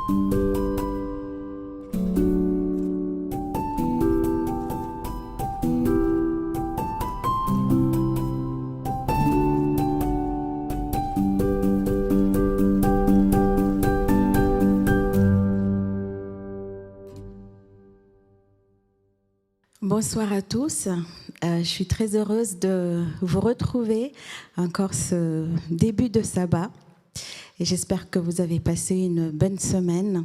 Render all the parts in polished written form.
Bonsoir à tous. Je suis très heureuse de vous retrouver encore ce début de sabbat. Et j'espère que vous avez passé une bonne semaine.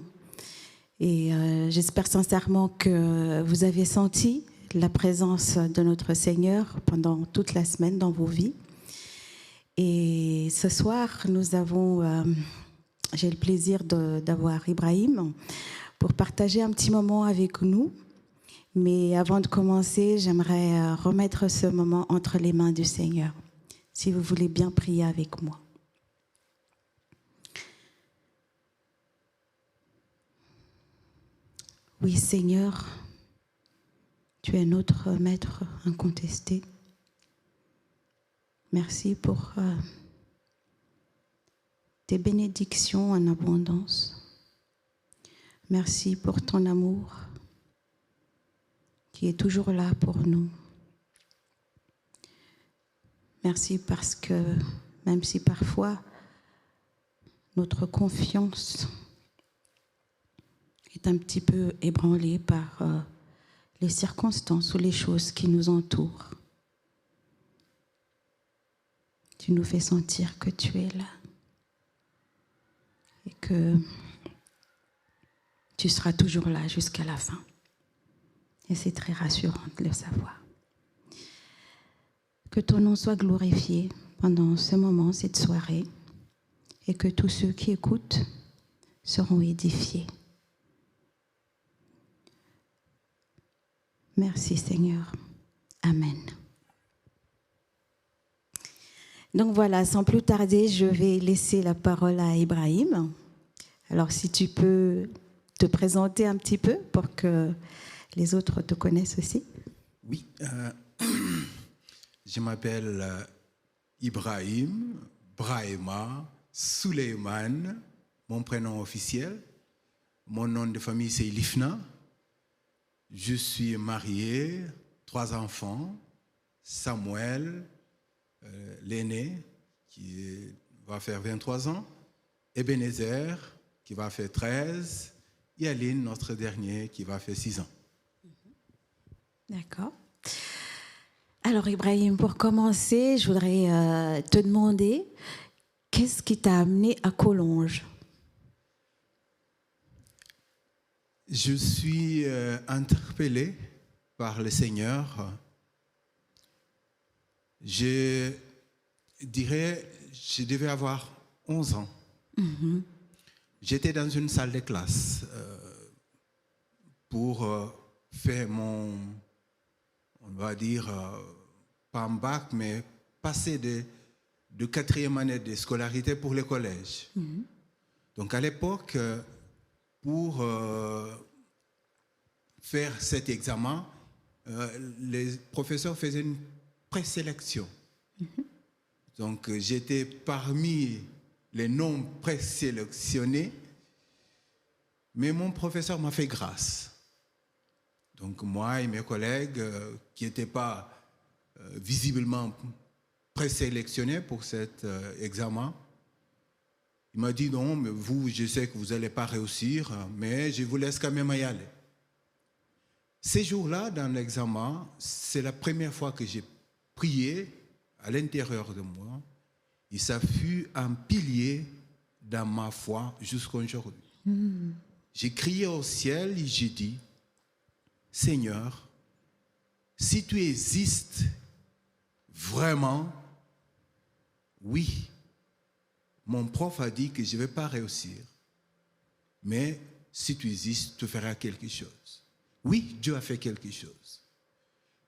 Et j'espère sincèrement que vous avez senti la présence de notre Seigneur pendant toute la semaine dans vos vies. Et ce soir, j'ai le plaisir d'avoir Ibrahim pour partager un petit moment avec nous. Mais avant de commencer, j'aimerais remettre ce moment entre les mains du Seigneur. Si vous voulez bien prier avec moi. Oui, Seigneur, tu es notre maître incontesté. Merci pour tes bénédictions en abondance. Merci pour ton amour qui est toujours là pour nous. Merci parce que même si parfois notre confiance est un petit peu ébranlée par les circonstances ou les choses qui nous entourent, tu nous fais sentir que tu es là et que tu seras toujours là jusqu'à la fin. Et c'est très rassurant de le savoir. Que ton nom soit glorifié pendant ce moment, cette soirée, et que tous ceux qui écoutent seront édifiés. Merci Seigneur. Amen. Donc voilà, sans plus tarder, je vais laisser la parole à Ibrahim. Alors si tu peux te présenter un petit peu pour que les autres te connaissent aussi. Oui, je m'appelle Ibrahim, Brahima, Suleiman, mon prénom officiel. Mon nom de famille c'est Lifna. Je suis marié, 3 enfants, Samuel, l'aîné, qui va faire 23 ans, Ebenezer, qui va faire 13, et Aline, notre dernier, qui va faire 6 ans. D'accord. Alors Ibrahim, pour commencer, je voudrais te demander, qu'est-ce qui t'a amené à Collonges ? Je suis interpellé par le Seigneur. Je dirais, je devais avoir 11 ans. Mm-hmm. J'étais dans une salle de classe pour faire mon, on va dire, pas un bac, mais passer de 4e année de scolarité pour le collège. Mm-hmm. Donc à l'époque, pour faire cet examen, les professeurs faisaient une présélection. Mm-hmm. Donc j'étais parmi les non présélectionnés, mais mon professeur m'a fait grâce. Donc moi et mes collègues qui n'étaient pas visiblement présélectionnés pour cet examen, il m'a dit non, mais vous, je sais que vous n'allez pas réussir, mais je vous laisse quand même y aller. Ces jours-là, dans l'examen, c'est la première fois que j'ai prié à l'intérieur de moi, et ça fut un pilier dans ma foi jusqu'à aujourd'hui. Mm. J'ai crié au ciel et j'ai dit, Seigneur, si tu existes vraiment, oui, mon prof a dit que je ne vais pas réussir, mais si tu existes, tu feras quelque chose. Oui, Dieu a fait quelque chose.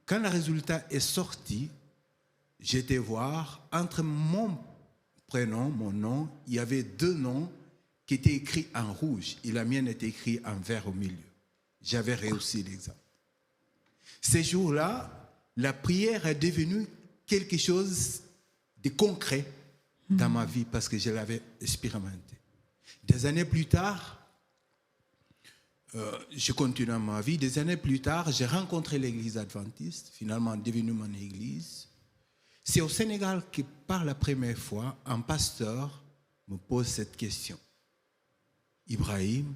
Quand le résultat est sorti, j'étais voir entre mon prénom, mon nom, il y avait 2 noms qui étaient écrits en rouge et la mienne était écrite en vert au milieu. J'avais réussi l'examen. Ces jours-là, la prière est devenue quelque chose de concret dans ma vie parce que je l'avais expérimenté. Des années plus tard, je continue ma vie. Des années plus tard, j'ai rencontré l'église adventiste, finalement devenu mon église. C'est au Sénégal que, par la première fois, un pasteur me pose cette question. Ibrahim,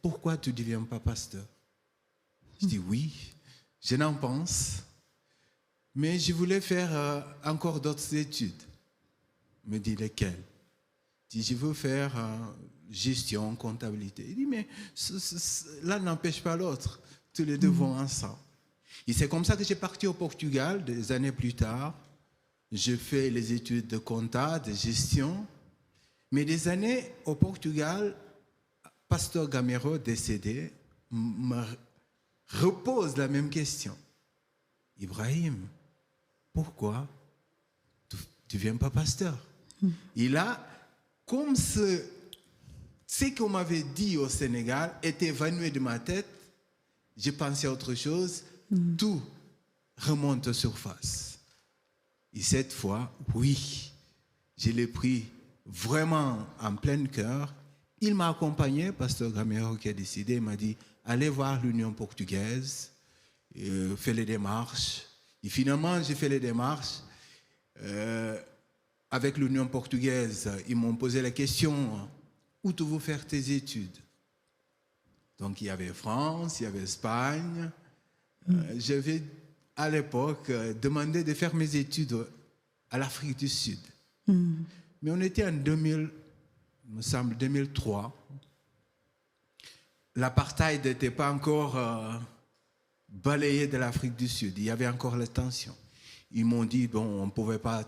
pourquoi tu ne deviens pas pasteur? Je dis oui, je n'en pense, mais je voulais faire encore d'autres études. Il me dit lesquelles? Je dis je veux faire gestion, comptabilité. Il dit mais l'un n'empêche pas l'autre, tous les deux vont ensemble. Et c'est comme ça que j'ai parti au Portugal des années plus tard. Je fais les études de compta, de gestion. Mais des années au Portugal, Pasteur Gamero, décédé, me repose la même question. Ibrahim, pourquoi tu ne viens pas pasteur? Et là, comme ce qu'on m'avait dit au Sénégal était évanoui de ma tête, j'ai pensé à autre chose, tout remonte aux surface. Et cette fois, oui, je l'ai pris vraiment en plein cœur. Il m'a accompagné, Pasteur Gamero qui a décidé, il m'a dit, allez voir l'Union portugaise, fais les démarches. Et finalement, j'ai fait les démarches. Avec l'Union portugaise, ils m'ont posé la question, où tu veux faire tes études? Donc il y avait France, il y avait Espagne. J'avais à l'époque demandé de faire mes études à l'Afrique du Sud. Mais on était en 2000, il me semble 2003. L'apartheid n'était pas encore balayé de l'Afrique du Sud. Il y avait encore la tension. Ils m'ont dit, bon, on ne pouvait pas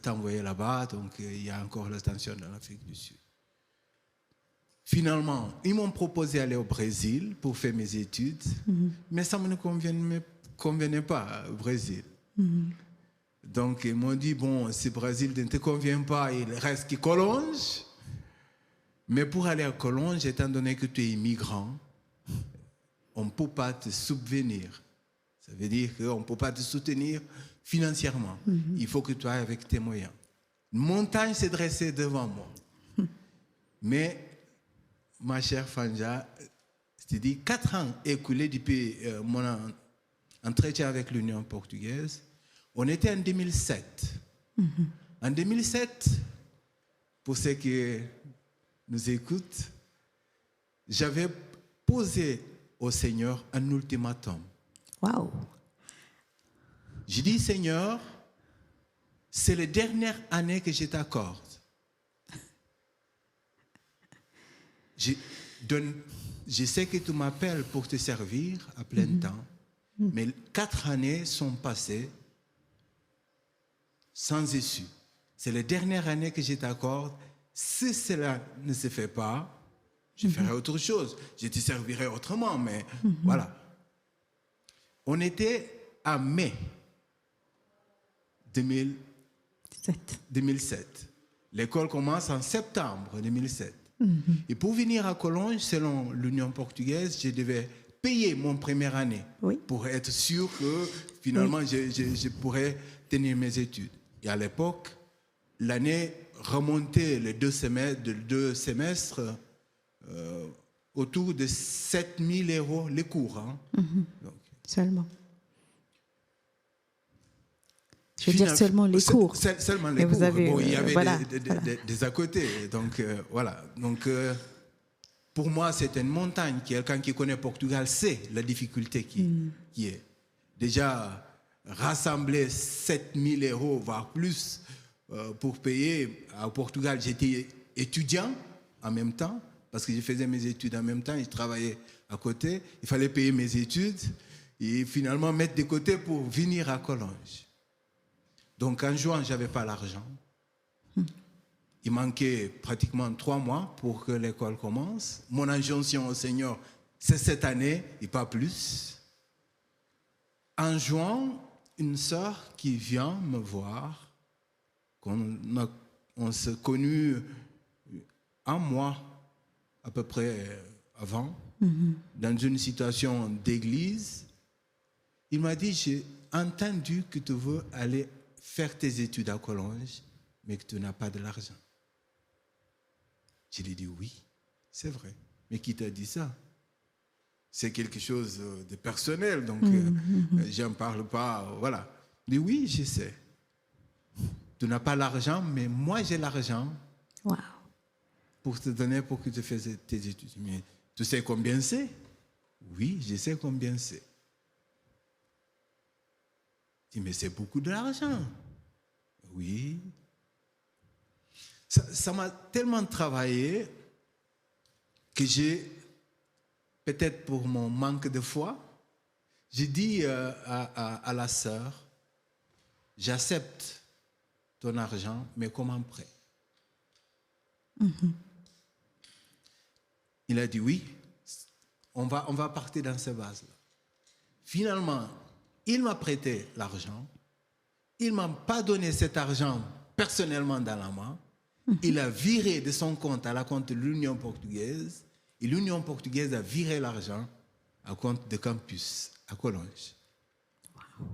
t'envoyer là-bas, donc il y a encore la tension dans l'Afrique du Sud. Finalement, ils m'ont proposé d'aller au Brésil pour faire mes études, mais ça ne me convenait pas, au Brésil. Donc, ils m'ont dit, bon, si le Brésil ne te convient pas, il reste que Collonges. Mais pour aller à Collonges, étant donné que tu es immigrant, on ne peut pas te subvenir. Ça veut dire qu'on ne peut pas te soutenir financièrement. Il faut que tu ailles avec tes moyens. Une montagne s'est dressée devant moi. Mais, ma chère Fanja, je te dis, 4 ans écoulés depuis mon entretien avec l'Union portugaise. On était en 2007. En 2007, pour ceux qui nous écoutent, j'avais posé au Seigneur un ultimatum. Waouh! J'ai dit, Seigneur, c'est la dernière année que je t'accorde. Je sais que tu m'appelles pour te servir à plein temps, mais 4 années sont passées sans issue. C'est la dernière année que je t'accorde. Si cela ne se fait pas, je ferai autre chose. Je te servirai autrement, mais voilà. On était à mai 2007. L'école commence en septembre 2007. Et pour venir à Collonges, selon l'Union portugaise, je devais payer mon première année pour être sûr que finalement je pourrais tenir mes études. Et à l'époque, l'année remontait les 2 semestres autour de 7 000 € les cours. Donc, seulement. Je veux dire seulement les cours. Seulement les cours. Vous avez, bon, il y avait des à côté. Donc, voilà. Donc, pour moi, c'est une montagne. Quelqu'un qui connaît Portugal sait la difficulté qui est. Déjà, rassembler 7 000 €, voire plus, pour payer. Au Portugal, j'étais étudiant en même temps, parce que je faisais mes études en même temps, et je travaillais à côté. Il fallait payer mes études et finalement mettre de côté pour venir à Collonges. Donc en juin, je n'avais pas l'argent. Il manquait pratiquement 3 mois pour que l'école commence. Mon injonction au Seigneur, c'est cette année et pas plus. En juin, une sœur qui vient me voir, on s'est connus 1 mois à peu près avant, dans une situation d'église. Il m'a dit, j'ai entendu que tu veux aller faire tes études à Collonges, mais que tu n'as pas de l'argent. Je lui ai dit oui, c'est vrai. Mais qui t'a dit ça? C'est quelque chose de personnel, donc je n'en parle pas. Voilà. Il dit oui, je sais. Tu n'as pas l'argent, mais moi j'ai l'argent. Wow. Pour te donner pour que tu fasses tes études. Mais tu sais combien c'est? Oui, je sais combien c'est. Je dis, mais c'est beaucoup d'argent. Oui. Ça m'a tellement travaillé que j'ai, peut-être pour mon manque de foi, j'ai dit à la sœur, j'accepte ton argent, mais comme un prêt. Il a dit oui, on va partir dans ce vase-là. Finalement, il m'a prêté l'argent. Il ne m'a pas donné cet argent personnellement dans la main. Il a viré de son compte à la compte de l'Union portugaise. Et l'Union portugaise a viré l'argent à compte de campus à Collonges. Wow.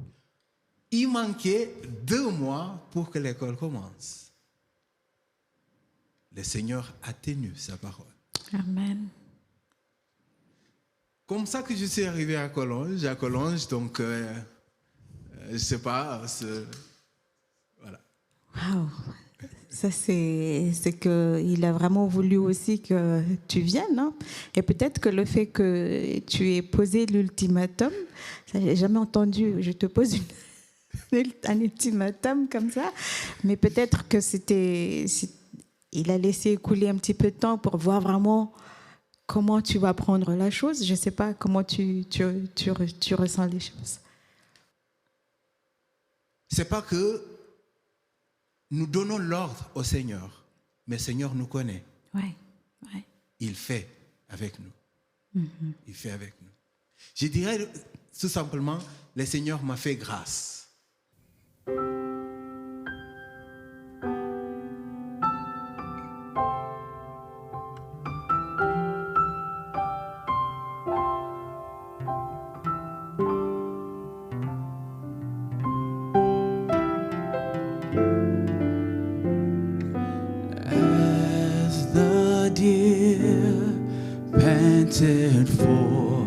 Il manquait 2 mois pour que l'école commence. Le Seigneur a tenu sa parole. Amen. Comme ça que je suis arrivé à Collonges, donc je ne sais pas, voilà. Wow. Ça, c'est qu'il a vraiment voulu aussi que tu viennes. Hein? Et peut-être que le fait que tu aies posé l'ultimatum, ça, je n'ai jamais entendu, je te pose un ultimatum comme ça, mais peut-être que il a laissé écouler un petit peu de temps pour voir vraiment comment tu vas prendre la chose. Je ne sais pas comment tu ressens les choses. C'est pas que nous donnons l'ordre au Seigneur, mais le Seigneur nous connaît. Ouais. Il fait avec nous. Il fait avec nous. Je dirais tout simplement, le Seigneur m'a fait grâce. Panted for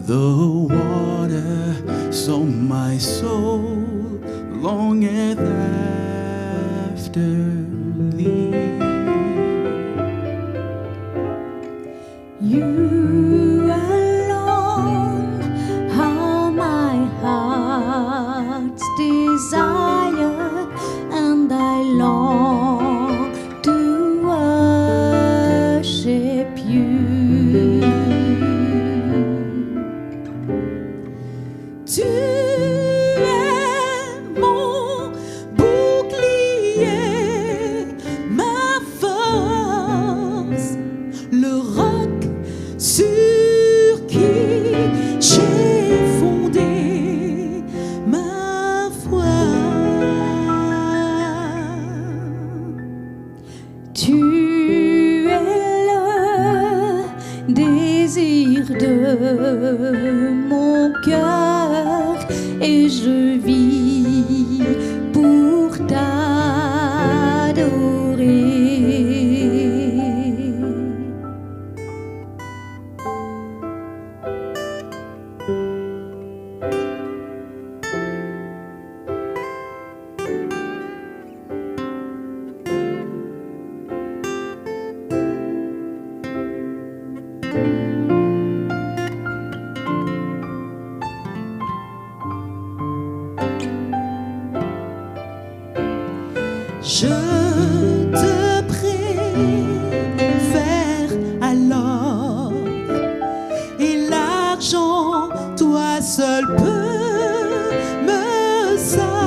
the water, so my soul longeth after thee. You alone are my heart's desire, and I long to worship you. Tu es mon bouclier, ma force, le roc sur qui j'ai fondé ma foi. Tu es le désir de mon cœur et je vis pour t'adorer. Je te préfère alors, et l'argent, toi seul peux me satisfaire.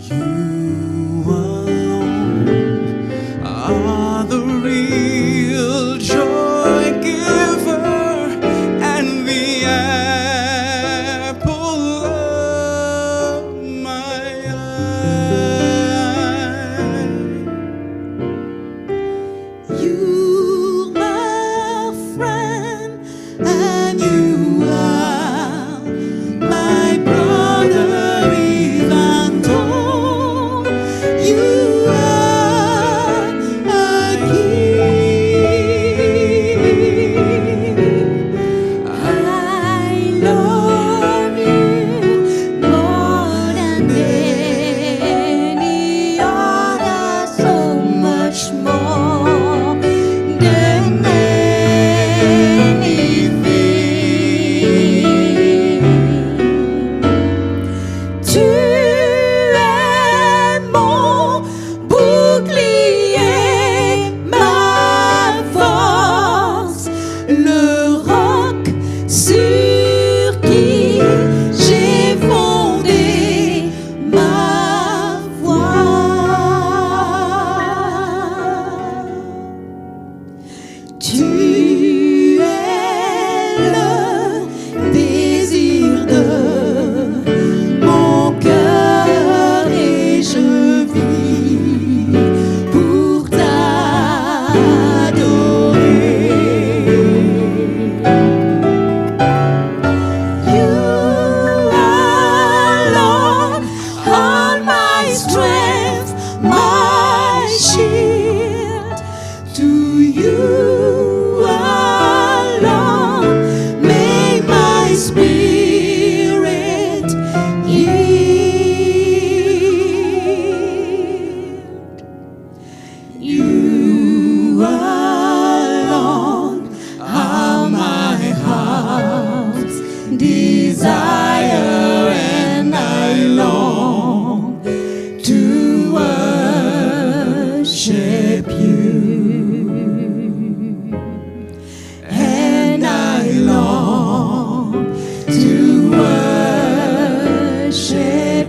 You alone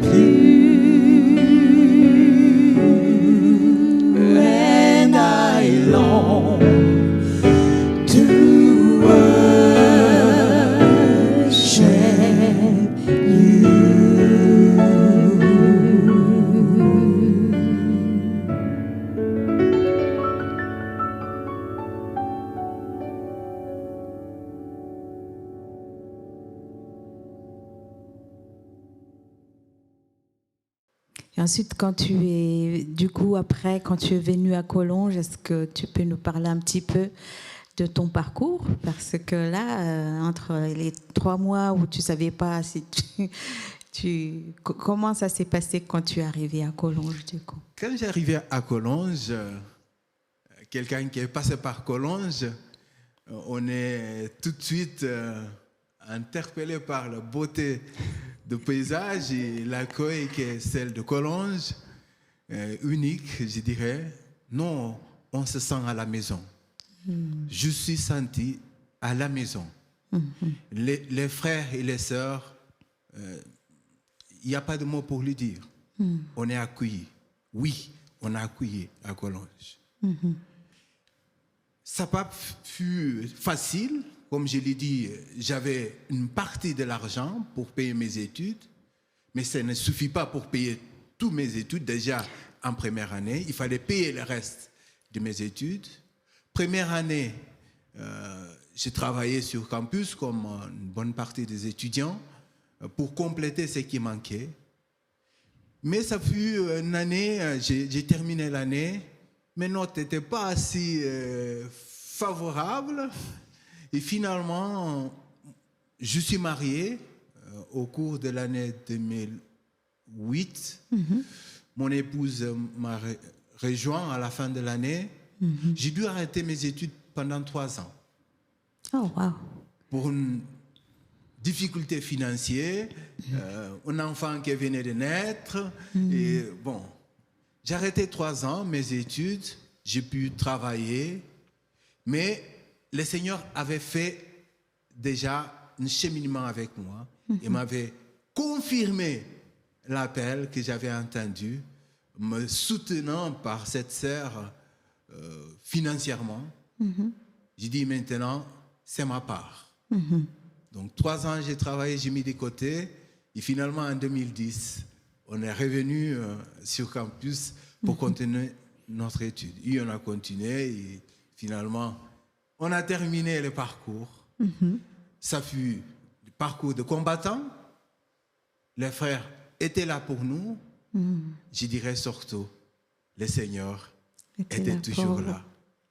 n'est plus. And I long to worship you. Et ensuite, quand tu es, du coup, après, quand tu es venu à Collonges, est-ce que tu peux nous parler un petit peu de ton parcours? Parce que là, entre les 3 mois où tu ne savais pas si comment ça s'est passé quand tu es arrivé à Collonges, du coup? Quand j'arrivais à Collonges, quelqu'un qui est passé par Collonges, on est tout de suite interpellé par la beauté du paysage et l'accueil qui est celle de Collonges, unique, je dirais. Non, on se sent à la maison. Je suis senti à la maison. Les frères et les sœurs, il n'y a pas de mots pour le dire. On est accueillis. Oui, on a accueilli à Collonges. Ça n'a pas pu facile. Comme je l'ai dit, j'avais une partie de l'argent pour payer mes études, mais ça ne suffit pas pour payer toutes mes études. Déjà, en première année, il fallait payer le reste de mes études. Première année, j'ai travaillé sur campus comme une bonne partie des étudiants pour compléter ce qui manquait. Mais ça fut une année, j'ai terminé l'année, mes notes n'étaient pas assez favorables. Et finalement, je suis marié au cours de l'année 2008. Mon épouse m'a rejoint à la fin de l'année. J'ai dû arrêter mes études pendant 3 ans. Oh, wow. Pour une difficulté financière, un enfant qui venait de naître. Et bon, j'ai arrêté 3 ans mes études. J'ai pu travailler. Mais le Seigneur avait fait déjà un cheminement avec moi. Il m'avait confirmé l'appel que j'avais entendu, me soutenant par cette sœur financièrement. J'ai dit maintenant, c'est ma part. Donc 3 ans, j'ai travaillé, j'ai mis de côté. Et finalement, en 2010, on est revenu sur campus pour continuer notre étude. Et on a continué et finalement, on a terminé le parcours. Ça fut le parcours de combattants. Les frères étaient là pour nous. Je dirais surtout, le Seigneur était toujours là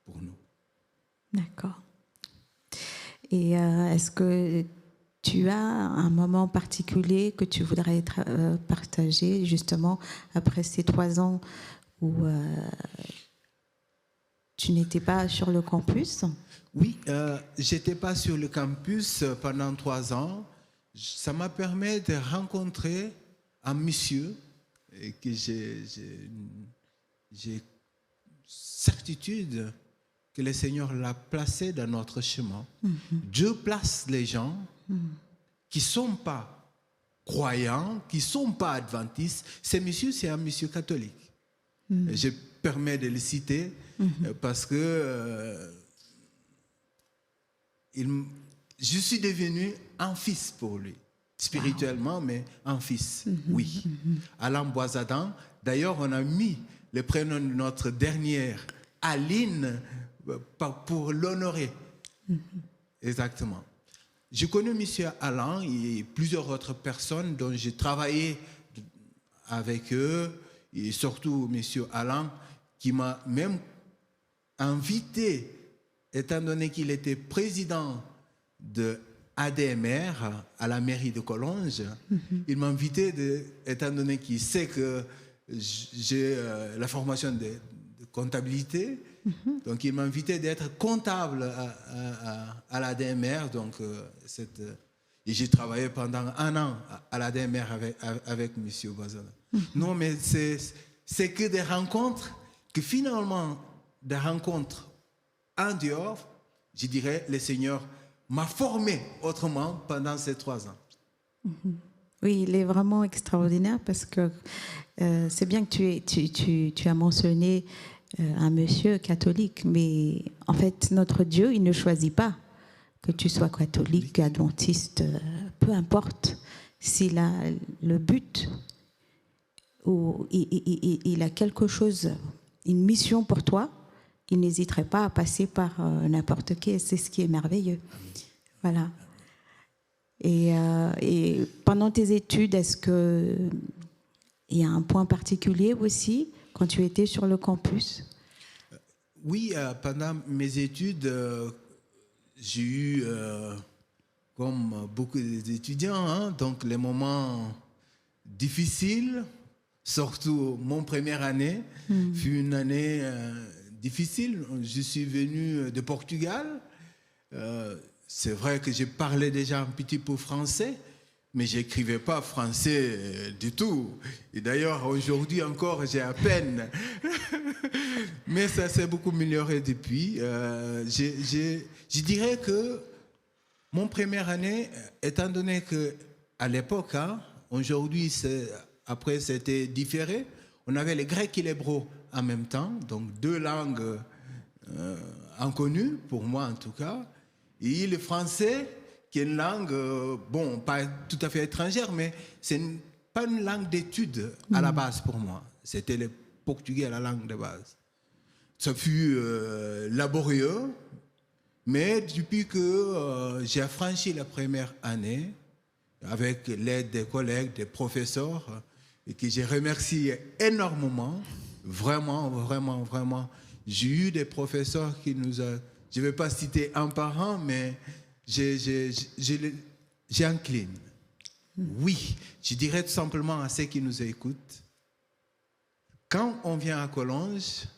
pour nous. D'accord. Et est-ce que tu as un moment particulier que tu voudrais partager justement après ces 3 ans où tu n'étais pas sur le campus? Oui, je n'étais pas sur le campus pendant 3 ans. Ça m'a permis de rencontrer un monsieur que j'ai certitude que le Seigneur l'a placé dans notre chemin. Dieu place les gens qui ne sont pas croyants, qui ne sont pas adventistes. Ce monsieur, c'est un monsieur catholique. Je permets de le citer parce que je suis devenu un fils pour lui. Spirituellement, mais un fils, oui. Alain Boisadan. D'ailleurs, on a mis le prénom de notre dernière, Aline, pour l'honorer. Exactement. Je connais M. Alain et plusieurs autres personnes dont j'ai travaillé avec eux, et surtout M. Alain, qui m'a même invité, étant donné qu'il était président de ADMR à la mairie de Collonges. Il m'a invité, étant donné qu'il sait que j'ai la formation de comptabilité, donc il m'a invité d'être comptable à l'ADMR. Donc, et j'ai travaillé pendant 1 an à l'ADMR avec M. Boisadan. Non, mais c'est que des rencontres, que finalement, des rencontres en dehors, je dirais, le Seigneur m'a formé autrement pendant ces 3 ans. Oui, il est vraiment extraordinaire parce que c'est bien que tu as mentionné un monsieur catholique, mais en fait, notre Dieu, il ne choisit pas que tu sois catholique, adventiste, peu importe. S'il a le but ou il a quelque chose, une mission pour toi, il n'hésiterait pas à passer par n'importe qui. Et c'est ce qui est merveilleux. Voilà. Et pendant tes études, est-ce qu'il y a un point particulier aussi quand tu étais sur le campus? Oui, pendant mes études, j'ai eu, comme beaucoup d'étudiants, hein, donc les moments difficiles, surtout mon première année fut une année difficile. Je suis venu de Portugal. C'est vrai que je parlais déjà un petit peu français, mais je n'écrivais pas français du tout. Et d'ailleurs, aujourd'hui encore, j'ai à peine. Mais ça s'est beaucoup amélioré depuis. Je dirais que mon première année, étant donné qu'à l'époque, hein, aujourd'hui, après c'était différé, on avait les Grecs et l'hébreu en même temps, donc deux langues inconnues, pour moi en tout cas. Et le français, qui est une langue, bon, pas tout à fait étrangère, mais c'est pas une langue d'étude à la base pour moi. C'était le portugais, la langue de base. Ça fut laborieux, mais depuis que j'ai franchi la première année, avec l'aide des collègues, des professeurs, et que j'ai remercié énormément, vraiment, vraiment, vraiment. J'ai eu des professeurs qui nous ont... Je ne vais pas citer un par un, mais j'incline. Oui, je dirais tout simplement à ceux qui nous écoutent, quand on vient à Collonges,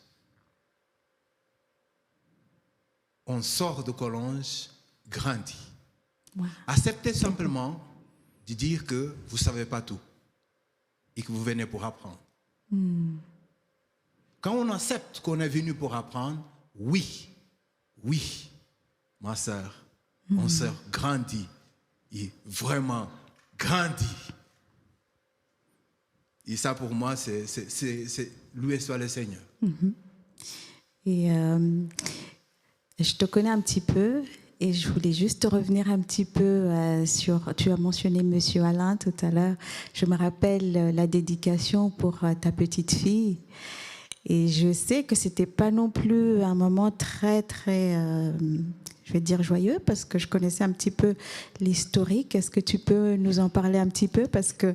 on sort de Collonges grandi. Wow. Acceptez simplement de dire que vous ne savez pas tout et que vous venez pour apprendre. Quand on accepte qu'on est venu pour apprendre, oui, ma soeur, mon soeur grandit et vraiment grandit. Et ça pour moi, c'est loué soit le Seigneur. Et je te connais un petit peu et je voulais juste revenir un petit peu sur... Tu as mentionné Monsieur Alain tout à l'heure. Je me rappelle la dédication pour ta petite fille. Et je sais que c'était pas non plus un moment très, très, je vais dire joyeux, parce que je connaissais un petit peu l'historique. Est-ce que tu peux nous en parler un petit peu? Parce que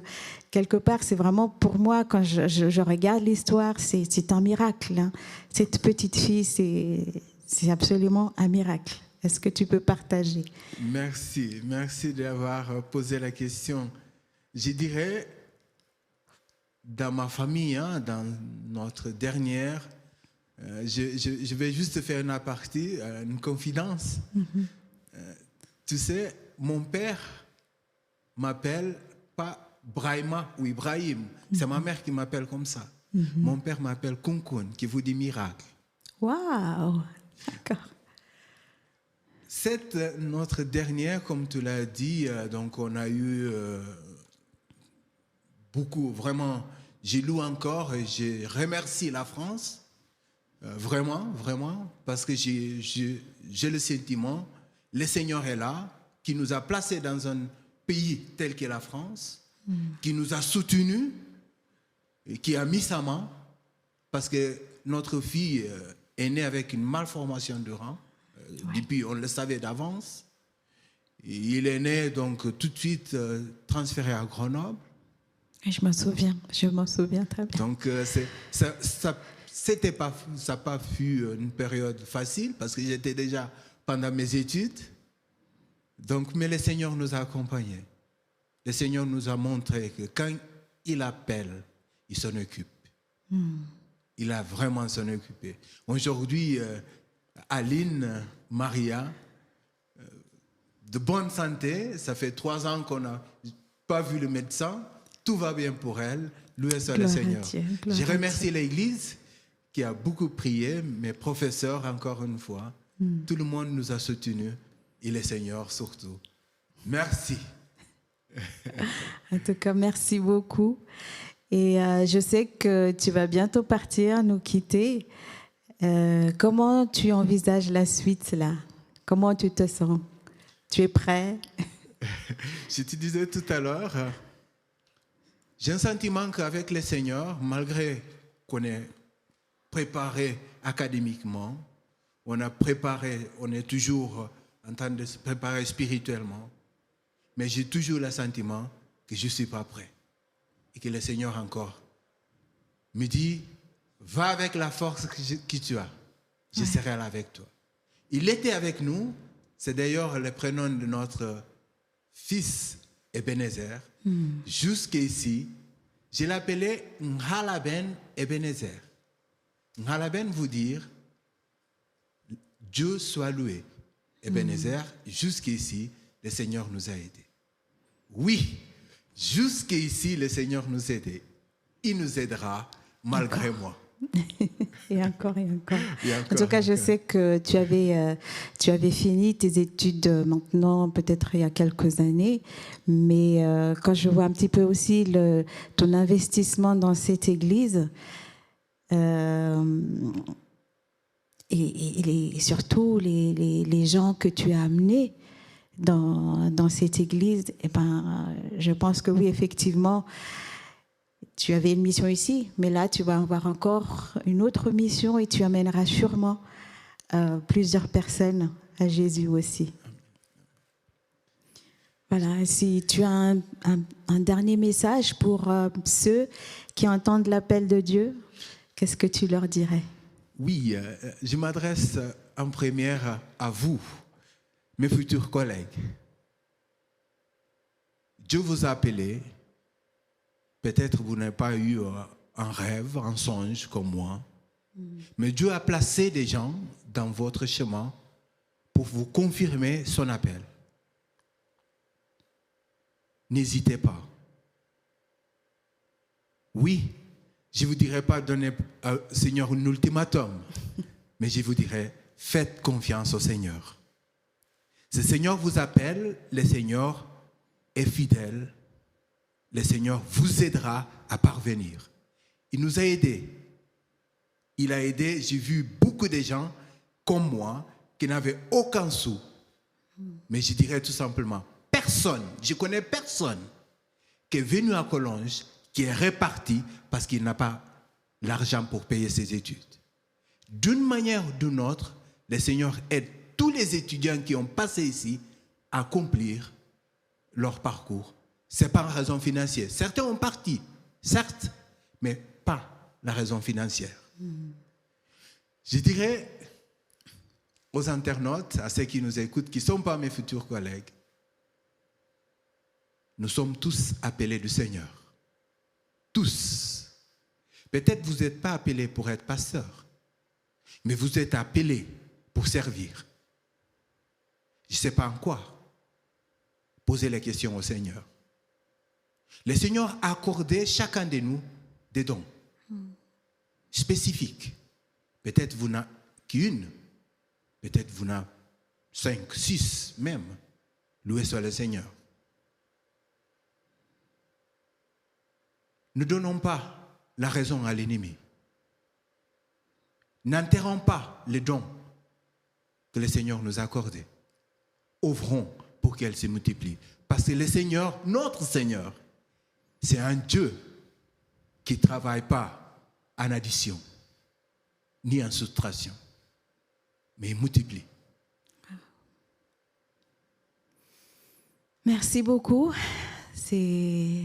quelque part, c'est vraiment pour moi, quand je regarde l'histoire, c'est un miracle. Hein. Cette petite fille, c'est absolument un miracle. Est-ce que tu peux partager? Merci d'avoir posé la question. Je dirais... Dans ma famille, hein, dans notre dernière, je vais juste faire une aparté, une confidence. Tu sais, mon père m'appelle pas Brahima ou Ibrahim, c'est ma mère qui m'appelle comme ça. Mon père m'appelle Kunkun, qui vous dit miracle. Waouh, d'accord. Cette notre dernière, comme tu l'as dit, donc on a eu beaucoup, vraiment, je loue encore et je remercie la France, vraiment, vraiment, parce que j'ai le sentiment, le Seigneur est là, qui nous a placés dans un pays tel que la France, qui nous a soutenus, et qui a mis sa main, parce que notre fille est née avec une malformation de rein, depuis on le savait d'avance. Il est né donc tout de suite transféré à Grenoble. Je m'en souviens très bien. Donc ça n'a pas fut une période facile parce que j'étais déjà pendant mes études. Donc, mais le Seigneur nous a accompagnés. Le Seigneur nous a montré que quand il appelle, il s'en occupe. Il a vraiment s'en occupé. Aujourd'hui, Aline, Maria, de bonne santé, ça fait 3 ans qu'on n'a pas vu le médecin. Tout va bien pour elle. Loué soit le Seigneur. Je remercie l'Église qui a beaucoup prié, mes professeurs encore une fois. Tout le monde nous a soutenus et le Seigneur surtout. Merci. En tout cas, merci beaucoup. Et je sais que tu vas bientôt partir, nous quitter. Comment tu envisages la suite là? Comment tu te sens? Tu es prêt? Je te disais tout à l'heure, j'ai un sentiment qu'avec le Seigneur, malgré qu'on est préparé académiquement, on est toujours en train de se préparer spirituellement, mais j'ai toujours le sentiment que je ne suis pas prêt. Et que le Seigneur encore me dit, va avec la force que tu as. Je serai là avec toi. Il était avec nous. C'est d'ailleurs le prénom de notre fils Ebenezer. Jusqu'ici, je l'appelais Nhalaben Ebenezer. Nhalaben veut dire Dieu soit loué. Ebenezer, jusqu'ici, le Seigneur nous a aidés. Oui, jusqu'ici, le Seigneur nous a aidés. Il nous aidera malgré moi. Et encore. En tout cas, je sais que tu avais fini tes études maintenant, peut-être il y a quelques années, mais quand je vois un petit peu aussi ton investissement dans cette église, et surtout les gens que tu as amenés dans cette église, eh ben, je pense que oui, effectivement, tu avais une mission ici, mais là, tu vas avoir encore une autre mission et tu amèneras sûrement plusieurs personnes à Jésus aussi. Voilà, si tu as un dernier message pour ceux qui entendent l'appel de Dieu, qu'est-ce que tu leur dirais? Oui, je m'adresse en première à vous, mes futurs collègues. Dieu vous a appelé. Peut-être vous n'avez pas eu un rêve, un songe comme moi, mais Dieu a placé des gens dans votre chemin pour vous confirmer son appel. N'hésitez pas. Oui, je ne vous dirai pas donner au Seigneur un ultimatum, mais je vous dirai, faites confiance au Seigneur. Ce Seigneur vous appelle, le Seigneur est fidèle. Le Seigneur vous aidera à parvenir. Il nous a aidés. Il a aidé, j'ai vu beaucoup de gens comme moi qui n'avaient aucun sou. Mais je dirais tout simplement, personne, je connais personne qui est venu à Collonges, qui est reparti parce qu'il n'a pas l'argent pour payer ses études. D'une manière ou d'une autre, le Seigneur aide tous les étudiants qui ont passé ici à accomplir leur parcours. Ce n'est pas en raison financière. Certains ont parti, certes, mais pas la raison financière. Je dirais aux internautes, à ceux qui nous écoutent, qui ne sont pas mes futurs collègues, nous sommes tous appelés du Seigneur. Tous. Peut-être vous n'êtes pas appelés pour être pasteur, mais vous êtes appelés pour servir. Je ne sais pas en quoi. Posez les questions au Seigneur. Le Seigneur a accordé chacun de nous des dons spécifiques. Peut-être vous n'avez qu'une, peut-être vous n'avez 5, 6 même. Loué soit le Seigneur. Ne donnons pas la raison à l'ennemi. N'enterrons pas les dons que le Seigneur nous a accordés. Ouvrons pour qu'elles se multiplient. Parce que le Seigneur, notre Seigneur, c'est un Dieu qui ne travaille pas en addition, ni en soustraction, mais il multiplie. Merci beaucoup. C'est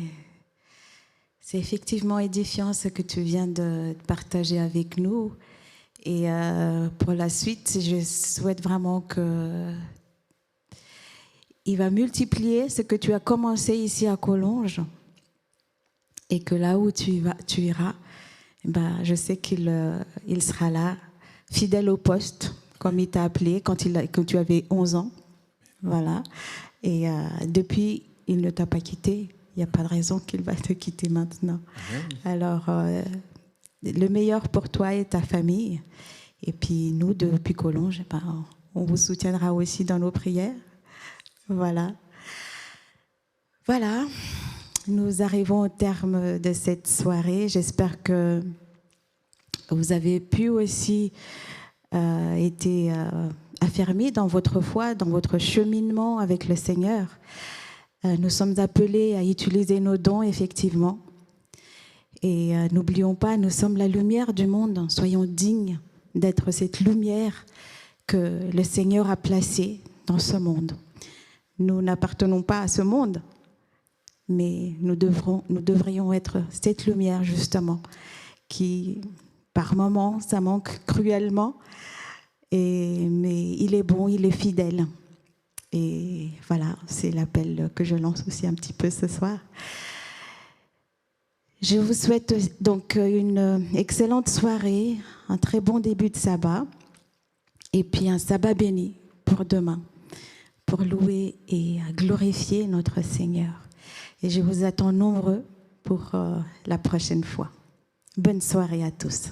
effectivement édifiant ce que tu viens de partager avec nous. Et pour la suite, je souhaite vraiment que il va multiplier ce que tu as commencé ici à Collonges. Et que là où tu iras, ben, je sais qu'il sera là, fidèle au poste, comme il t'a appelé quand tu avais 11 ans. Voilà. Et depuis, il ne t'a pas quitté. Il n'y a pas de raison qu'il va te quitter maintenant. Alors, le meilleur pour toi et ta famille. Et puis, nous, depuis Collonges, ben, on vous soutiendra aussi dans nos prières. Voilà. Voilà, nous arrivons au terme de cette soirée. J'espère que vous avez pu aussi être affermis dans votre foi, dans votre cheminement avec le Seigneur. Nous sommes appelés à utiliser nos dons, effectivement. Et n'oublions pas, nous sommes la lumière du monde. Soyons dignes d'être cette lumière que le Seigneur a placée dans ce monde. Nous n'appartenons pas à ce monde, mais nous devrions être cette lumière, justement, qui, par moments, ça manque cruellement, mais il est bon, il est fidèle. Et voilà, c'est l'appel que je lance aussi un petit peu ce soir. Je vous souhaite donc une excellente soirée, un très bon début de sabbat, et puis un sabbat béni pour demain, pour louer et glorifier notre Seigneur. Et je vous attends nombreux pour la prochaine fois. Bonne soirée à tous.